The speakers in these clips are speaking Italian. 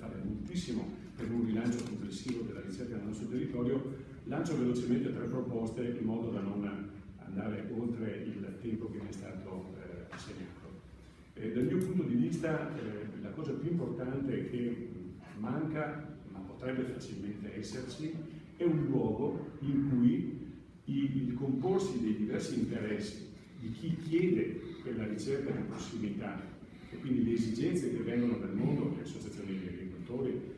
fare moltissimo per un rilancio complessivo della ricerca nel nostro territorio. Lancio velocemente 3 proposte in modo da non andare oltre il tempo che mi è stato assegnato. Dal mio punto di vista la cosa più importante che manca, ma potrebbe facilmente esserci, è un luogo in cui il comporsi dei diversi interessi di chi chiede quella ricerca di prossimità e quindi le esigenze che vengono dal mondo, le associazioni di agricoltori,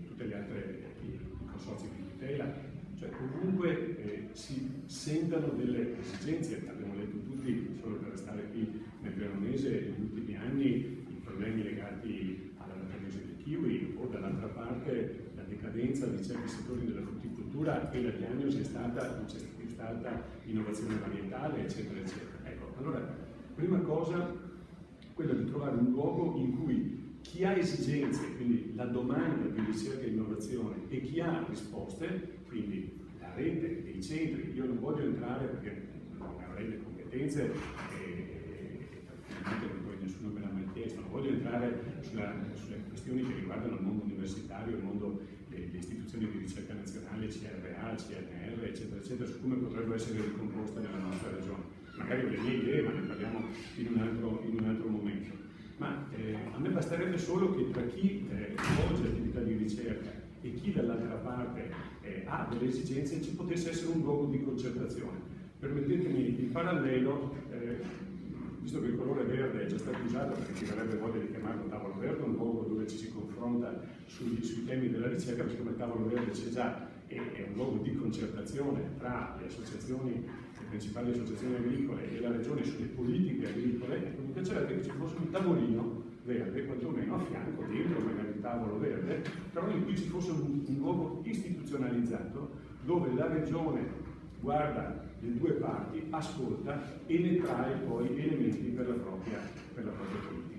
tutte le altre, i consorzi di tutela, cioè ovunque si sentano delle esigenze. Abbiamo letto tutti, solo per restare qui nel Veronese, negli ultimi anni i problemi legati alla crisi del kiwi, o dall'altra parte la decadenza di certi settori della frutticoltura e la diagnosi è stata non c'è più stata innovazione varietale, eccetera, eccetera. Ecco, allora, prima cosa, quella di trovare un luogo in cui chi ha esigenze, quindi la domanda di ricerca e innovazione, e chi ha risposte, quindi la rete dei centri. Io non voglio entrare, perché non avrei le competenze e poi nessuno me l'ha mai chiesto, non voglio entrare sulle questioni che riguardano il mondo universitario, il mondo delle istituzioni di ricerca nazionale, CRA, CNR, eccetera, eccetera, su come potrebbero essere ricomposte nella nostra regione. Magari ho le mie idee, ma ne parliamo in un altro momento. Ma a me basterebbe solo che tra chi svolge attività di ricerca e chi dall'altra parte ha delle esigenze ci potesse essere un luogo di concertazione. Permettetemi il parallelo, visto che il colore verde è già stato usato, perché ci verrebbe voglia di chiamarlo tavolo verde, un luogo dove ci si confronta sui temi della ricerca, perché come tavolo verde c'è già, è un luogo di concertazione tra le associazioni, le principali associazioni agricole e la regione sulle politiche agricole. Ecco, mi piacerebbe che ci fosse un tavolino verde, quantomeno a fianco, dentro magari il tavolo verde, però in cui ci fosse un luogo istituzionalizzato dove la regione guarda le due parti, ascolta e ne trae poi elementi per la propria politica.